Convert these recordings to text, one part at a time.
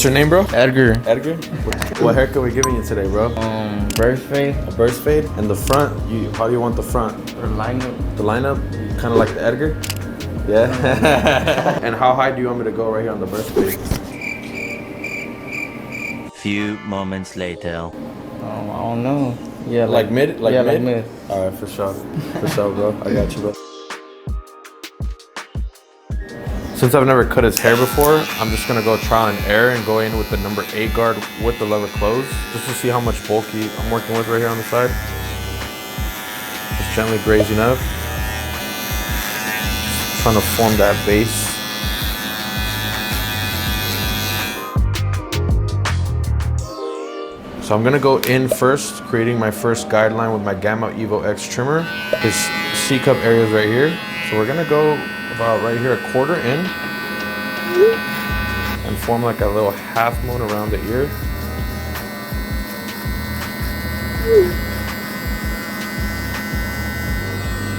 What's your name, bro? Edgar. Edgar? What haircut are we giving you today, bro? Burst fade. A burst fade? And the front, how do you want the front? Or lineup. The lineup? Kind of like the Edgar? Yeah. And how high do you want me to go right here on the burst fade? Few moments later. I don't know. Yeah, Like mid? Like mid? like mid. All right, for sure. For sure, bro. I got you, bro. Since I've never cut his hair before, I'm just gonna go trial and error and go in with the number 8 guard with the lever closed, just to see how much bulky I'm working with right here on the side. Just gently grazing up. Trying to form that base. So I'm gonna go in first, creating my first guideline with my Gamma Evo X trimmer. His C-cup area is right here. So we're gonna go about right here, a quarter in, and form like a little half moon around the ear.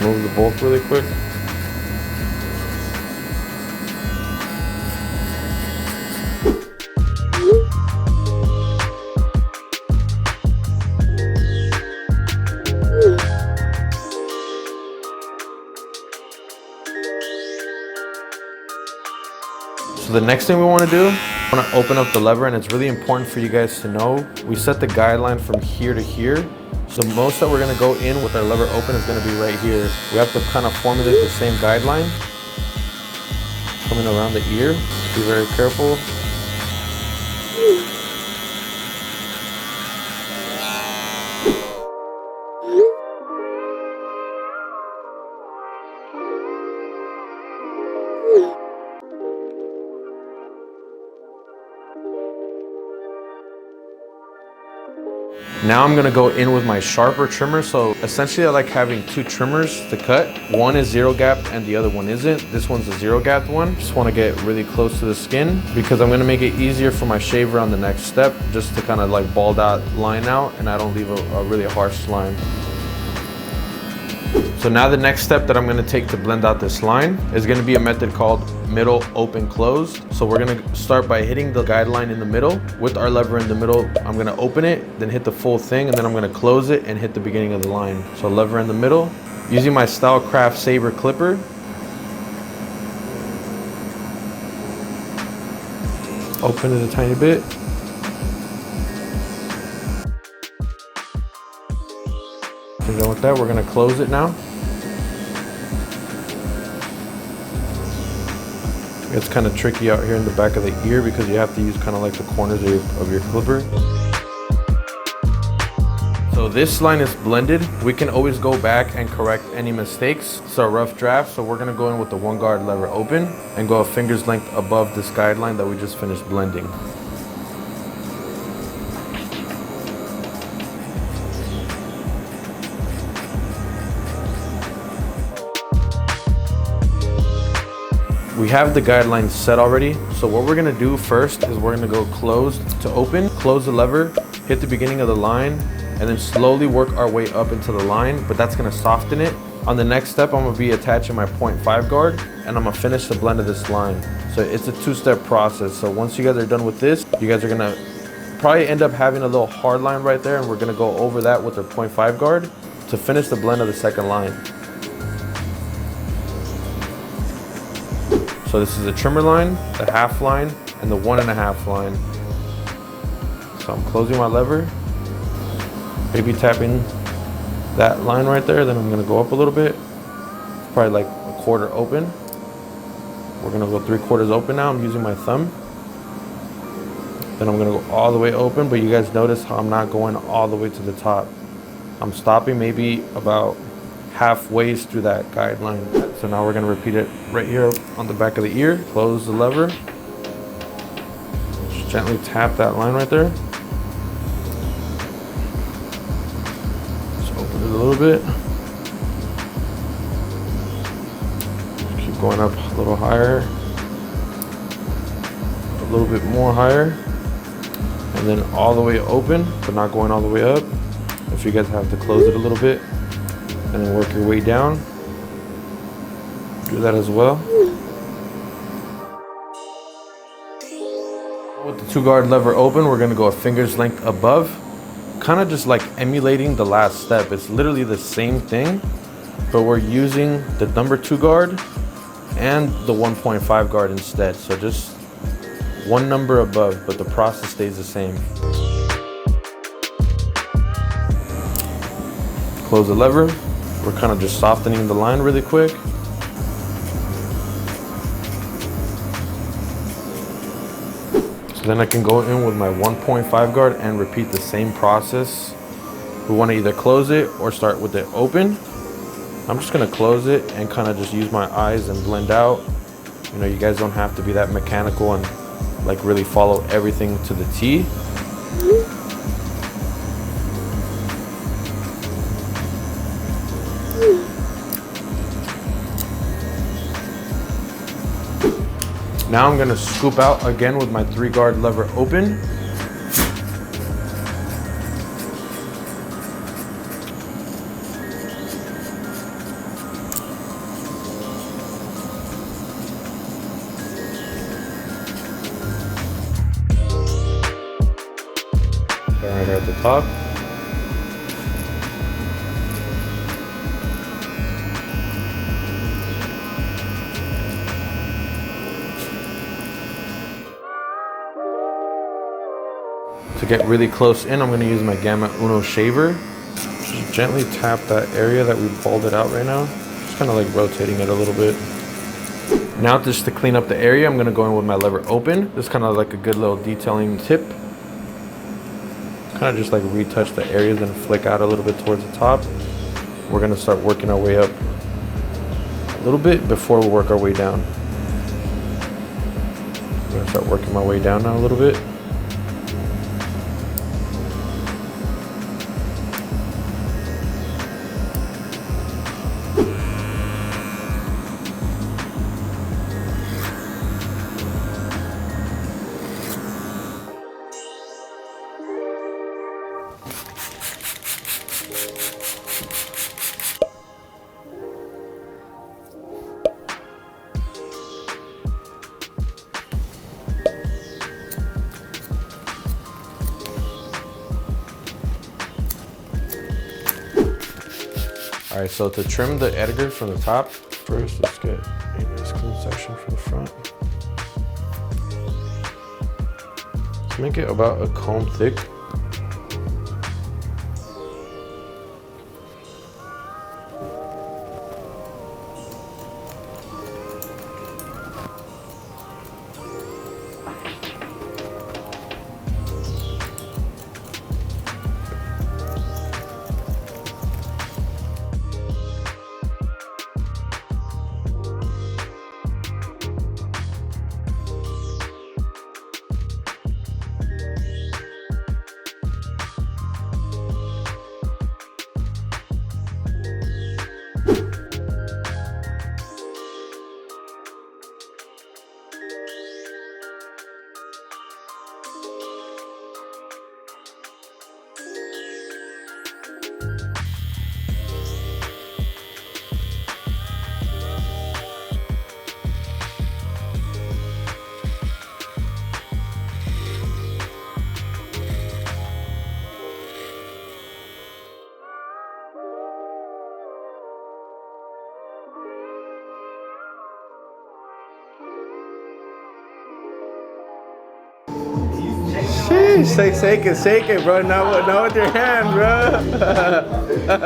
Move the bulk really quick. So the next thing we want to do, I want to open up the lever, and it's really important for you guys to know, we set the guideline from here to here. So the most that we're going to go in with our lever open is going to be right here. We have to kind of formulate the same guideline. Coming around the ear, be very careful. Now I'm gonna go in with my sharper trimmer. So essentially I like having 2 trimmers to cut. One is 0 gapped and the other one isn't. This one's a 0 gapped one. Just wanna get really close to the skin because I'm gonna make it easier for my shaver on the next step, just to kind of like ball that line out and I don't leave a really harsh line. So now the next step that I'm gonna take to blend out this line is gonna be a method called middle open close. So we're gonna start by hitting the guideline in the middle with our lever in the middle. I'm gonna open it, then hit the full thing, and then I'm gonna close it and hit the beginning of the line. So lever in the middle. Using my Stylecraft Saber clipper. Open it a tiny bit. And then with that, we're gonna close it now. It's kind of tricky out here in the back of the ear because you have to use kind of like the corners of your clipper. So this line is blended. We can always go back and correct any mistakes. It's a rough draft, so we're gonna go in with the 1 guard lever open and go a finger's length above this guideline that we just finished blending. We have the guidelines set already. So what we're gonna do first is we're gonna go close to open, close the lever, hit the beginning of the line, and then slowly work our way up into the line, but that's gonna soften it. On the next step, I'm gonna be attaching my 0.5 guard, and I'm gonna finish the blend of this line. So it's a 2-step process. So once you guys are done with this, you guys are gonna probably end up having a little hard line right there, and we're gonna go over that with our 0.5 guard to finish the blend of the second line. So this is the trimmer line, the half line, and the 1.5 line. So I'm closing my lever, maybe tapping that line right there, then I'm gonna go up a little bit, probably like a quarter open. We're gonna go 3/4 open now. I'm using my thumb. Then I'm gonna go all the way open, but you guys notice how I'm not going all the way to the top. I'm stopping maybe about halfway through that guideline. So now we're gonna repeat it right here on the back of the ear. Close the lever. Just gently tap that line right there. Just open it a little bit. Just keep going up a little higher. A little bit more higher. And then all the way open, but not going all the way up. If you guys have to close it a little bit. And then work your way down. Do that as well. With the 2-guard lever open, we're gonna go a finger's length above, kind of just like emulating the last step. It's literally the same thing, but we're using the number 2 guard and the 1.5 guard instead. So just one number above, but the process stays the same. Close the lever. We're kind of just softening the line really quick. So then I can go in with my 1.5 guard and repeat the same process. We want to either close it or start with it open. I'm just gonna close it and kind of just use my eyes and blend out. You know, you guys don't have to be that mechanical and like really follow everything to the T. Now I'm gonna scoop out again with my 3-guard lever open. Right at the top. To get really close in, I'm going to use my Gamma Uno shaver. Just gently tap that area that we balled it out right now. Just kind of like rotating it a little bit. Now just to clean up the area, I'm going to go in with my lever open. This is kind of like a good little detailing tip. Kind of just like retouch the areas and flick out a little bit towards the top. We're going to start working our way up a little bit before we work our way down. I'm going to start working my way down now a little bit. All right, so to trim the edgar from the top, first let's get a nice clean section from the front. Let's make it about a comb thick. Sheesh, shake it, bro. Not with your hand, bro.